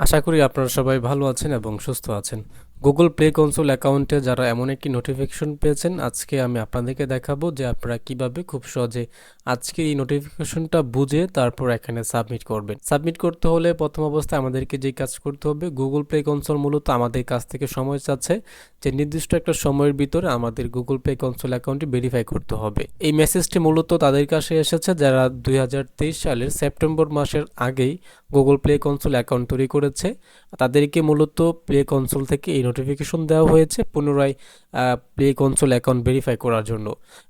আশা করি আপনারা সবাই ভালো আছেন এবং সুস্থ আছেন। গুগল প্লে কনসোল অ্যাকাউন্টে যারা এমন একটি নোটিফিকেশন পেয়েছেন, আজকে আমি আপনাদেরকে দেখাবো যে আপনারা কিভাবে খুব সহজে আজকে এই নোটিফিকেশনটা বুঝে তারপর এখানে সাবমিট করবেন। সাবমিট করতে হলে প্রথম অবস্থায় আমাদেরকে যে কাজ করতে হবে, গুগল প্লে কনসোল মূলত আমাদের কাছ থেকে সময় চাচ্ছে যে নির্দিষ্ট একটা সময়ের ভিতরে আমাদের গুগল প্লে কনসোল অ্যাকাউন্টটি ভেরিফাই করতে হবে। এই মেসেজটি মূলত তাদের কাছে এসেছে যারা 2023 সালের সেপ্টেম্বর মাসের আগেই গুগল প্লে কনসোল অ্যাকাউন্ট তৈরি করেছে। তাদেরকে মূলত প্লে কনসোল থেকে এই নোটিফিকেশন দেওয়া হয়েছে পুনরায় প্লে কনসোল অ্যাকাউন্ট ভেরিফাই করার জন্য।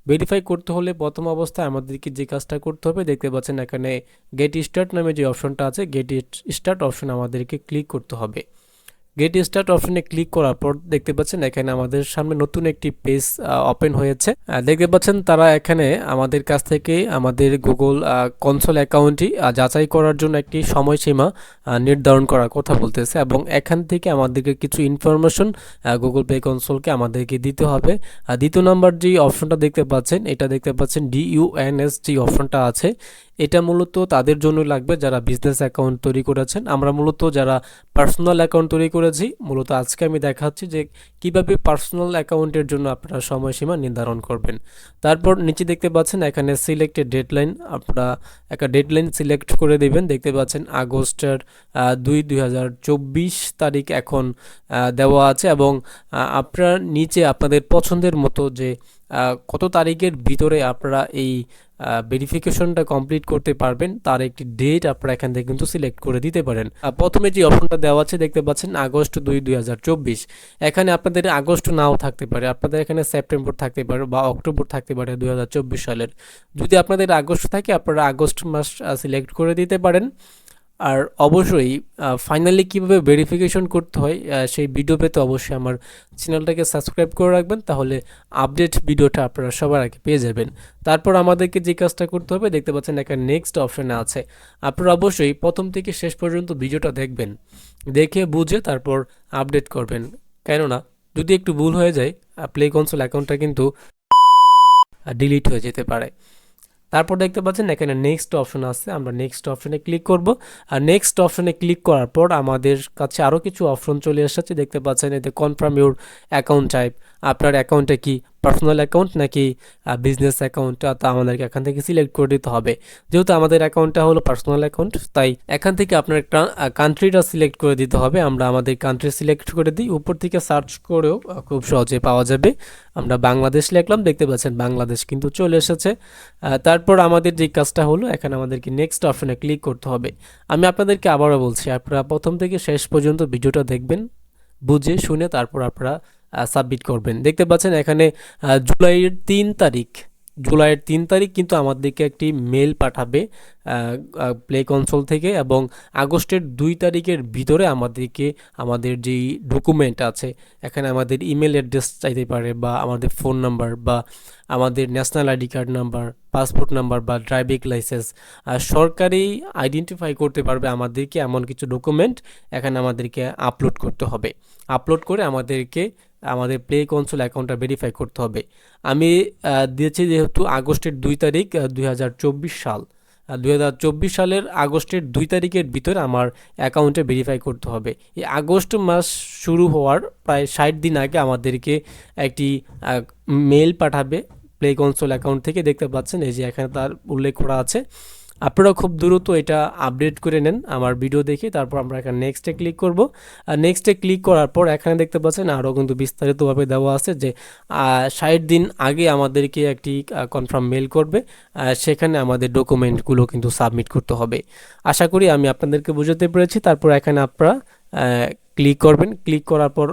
ভেরিফাই করতে হলে প্রথম অবস্থায় আমাদেরকে যে কাজটা করতে হবে, দেখতে পাচ্ছেন এখানে গেট স্টার্ট নামে যে অপশনটা আছে, গেট স্টার্ট অপশন আমাদেরকে ক্লিক করতে হবে। গেট স্টার্ট অপশনে ক্লিক করার পর দেখতে পাচ্ছেন এখানে আমাদের সামনে নতুন একটি পেজ ওপেন হয়েছে। দেখতে পাচ্ছেন তারা এখানে আমাদের কাছ থেকে আমাদের গুগল কনসোল অ্যাকাউন্টটি যাচাই করার জন্য একটি সময়সীমা নির্ধারণ করার কথা বলতেছে এবং এখান থেকে আমাদেরকে কিছু ইনফরমেশন গুগল পে কনসোলকে আমাদেরকে দিতে হবে। দ্বিতীয় নাম্বার যে অপশনটা দেখতে পাচ্ছেন, এটা দেখতে পাচ্ছেন DUNS যে অপশনটা আছে, এটা মূলত তাদের জন্য লাগবে যারা বিজনেস অ্যাকাউন্ট তৈরি করেছেন। আমরা মূলত যারা পার্সোনাল অ্যাকাউন্ট তৈরি করেছি, মূলত আজকে আমি দেখাচ্ছি যে কিভাবে পার্সোনাল অ্যাকাউন্টের জন্য আপনারা সময়সীমা নির্ধারণ করবেন। তারপর নিচে দেখতে পাচ্ছেন এখানে সিলেক্টেড ডেডলাইন, আপনারা একটা ডেডলাইন সিলেক্ট করে দেবেন। দেখতে পাচ্ছেন আগস্টের 2/2024 তারিখ এখন দেওয়া আছে এবং আপনার নিচে আপনাদের পছন্দের মতো যে কত তারিখের ভিতরে আপনারা এই ভেরিফিকেশনটা কমপ্লিট করতে পারবেন তার একটি ডেট আপনারা এখান থেকে কিন্তু সিলেক্ট করে দিতে পারেন। প্রথমে যে অপশনটা দেওয়া আছে দেখতে পাচ্ছেন আগস্ট 2/2024, এখানে আপনাদের আগস্ট নাও থাকতে পারে, আপনাদের এখানে সেপ্টেম্বর থাকতে পারে বা অক্টোবর থাকতে পারে 2024 সালের। যদি আপনাদের আগস্ট থাকে আপনারা আগস্ট মাস সিলেক্ট করে দিতে পারেন। আর অবশ্যই ফাইনালি কীভাবে ভেরিফিকেশন করতে হয় সেই ভিডিও পেতে অবশ্যই আমার চ্যানেলটাকে সাবস্ক্রাইব করে রাখবেন, তাহলে আপডেট ভিডিওটা আপনারা সবার আগে পেয়ে যাবেন। তারপর আমাদেরকে যে কাজটা করতে হবে, দেখতে পাচ্ছেন এখানে নেক্সট অপশানে আছে, আপনারা অবশ্যই প্রথম থেকে শেষ পর্যন্ত ভিডিওটা দেখবেন, দেখে বুঝে তারপর আপডেট করবেন। কেননা যদি একটু ভুল হয়ে যায় প্লে কনসোল অ্যাকাউন্টটা কিন্তু ডিলিট হয়ে যেতে পারে। তারপর দেখতে পাচ্ছেন এখানে নেক্সট অপশন আছে, আমরা নেক্সট অপশনে ক্লিক করব। আর নেক্সট অপশনে ক্লিক করার পর আমাদের কাছে আরও কিছু অপশন চলে এসেছে, দেখতে পাচ্ছেন এতে কনফার্ম ইউর অ্যাকাউন্ট টাইপ, আপনার অ্যাকাউন্টে কি পার্সোনাল অ্যাকাউন্ট নাকি বিজনেস অ্যাকাউন্টটা, তা আমাদেরকে এখান থেকে সিলেক্ট করে দিতে হবে। যেহেতু আমাদের অ্যাকাউন্টটা হলো পার্সোনাল অ্যাকাউন্ট, তাই এখান থেকে আপনার একটা কান্ট্রিটা সিলেক্ট করে দিতে হবে। আমরা আমাদের কান্ট্রি সিলেক্ট করে দিই, উপর থেকে সার্চ করেও খুব সহজে পাওয়া যাবে। আমরা বাংলাদেশ লিখলাম, দেখতে পাচ্ছেন বাংলাদেশ কিন্তু চলে এসেছে। তারপর আমাদের যে কাজটা হলো, এখানে আমাদেরকে নেক্সট অপশনে ক্লিক করতে হবে। আমি আপনাদেরকে আবারও বলছি, আপনারা প্রথম থেকে শেষ পর্যন্ত ভিডিওটা দেখবেন, বুঝে শুনে তারপর আপনারা সাবমিট করবেন। দেখতে পাচ্ছেন এখানে জুলাইয়ের 3 তারিখ কিন্তু আমাদেরকে একটি মেল পাঠাবে প্লে কনসোল থেকে, এবং আগস্টের 2 তারিখের ভিতরে আমাদেরকে আমাদের যেই ডকুমেন্ট আছে, এখানে আমাদের ইমেল অ্যাড্রেস চাইতে পারে বা আমাদের ফোন নাম্বার বা আমাদের national ID card number, passport number বা ড্রাইভিং লাইসেন্স, সরকারি আইডেন্টিফাই করতে পারবে আমাদেরকে এমন কিছু ডকুমেন্ট এখানে আমাদেরকে আপলোড করতে হবে। আপলোড করে আমাদেরকে আমাদের প্লে কনসোল অ্যাকাউন্টটা ভেরিফাই করতে হবে। আমি দিয়েছি যেহেতু আগস্টের 2 তারিখ 2024 সাল, 2024 সালের আগস্টের 2 তারিখের ভিতরে আমার অ্যাকাউন্টে ভেরিফাই করতে হবে। এই আগস্ট মাস শুরু হওয়ার প্রায় 60 দিন আগে আমাদেরকে একটি মেল পাঠাবে প্লে কনসোল অ্যাকাউন্ট থেকে। দেখতে পাচ্ছেন এই যে এখানে তার উল্লেখ করা আছে, আপনারা খুব দ্রুত এটা আপডেট করে নেন আমার ভিডিও দেখে। তারপর আমরা এখানে নেক্সটে ক্লিক করব। আর নেক্সটে ক্লিক করার পর এখানে দেখতে পাচ্ছেন আরও কিন্তু বিস্তারিতভাবে দেওয়া আছে যে 60 দিন আগে আমাদেরকে একটি কনফার্ম মেল করবে, সেখানে আমাদের ডকুমেন্টগুলো কিন্তু সাবমিট করতে হবে। আশা করি আমি আপনাদেরকে বোঝাতে পেরেছি। তারপর এখানে আপনারা ক্লিক করবেন, ক্লিক করার পর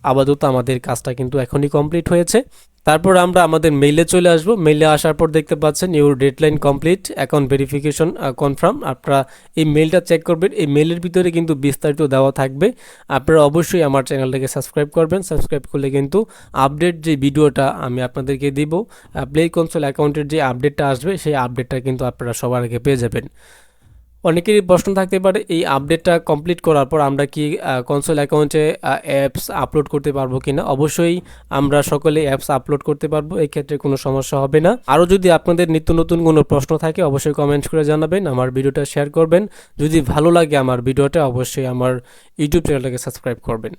আপাতত আমাদের কাজটা কিন্তু এখনই কমপ্লিট হয়েছে। তারপর আমরা আমাদের মেইলে চলে আসব। মেইলে আসার পর দেখতে পাচ্ছেন your deadline complete, account verification confirm. আপনারা এই মেইলটা চেক করবেন, এই মেইলের ভিতরে কিন্তু বিস্তারিত দেওয়া থাকবে। আপনারা অবশ্যই আমার চ্যানেলটাকে সাবস্ক্রাইব করবেন, সাবস্ক্রাইব করলে কিন্তু আপডেট যে ভিডিওটা আমি আপনাদেরকে দিব, প্লে কনসোল অ্যাকাউন্টের যে আপডেটটা আসবে সেই আপডেটটা কিন্তু আপনারা সবার আগে পেয়ে যাবেন। অনেকেরই প্রশ্ন থাকতে পারে এই আপডেটটা কমপ্লিট করার পর আমরা কি কনসোল অ্যাকাউন্টে অ্যাপস আপলোড করতে পারবো কিনা। অবশ্যই আমরা সকলে অ্যাপস আপলোড করতে পারবো, এই ক্ষেত্রে কোনো সমস্যা হবে না। আরও যদি আপনাদের নিত্য নতুন কোনো প্রশ্ন থাকে অবশ্যই কমেন্ট করে জানাবেন, আমার ভিডিওটা শেয়ার করবেন। যদি ভালো লাগে আমার ভিডিওটা অবশ্যই আমার ইউটিউব চ্যানেলটাকে সাবস্ক্রাইব করবেন।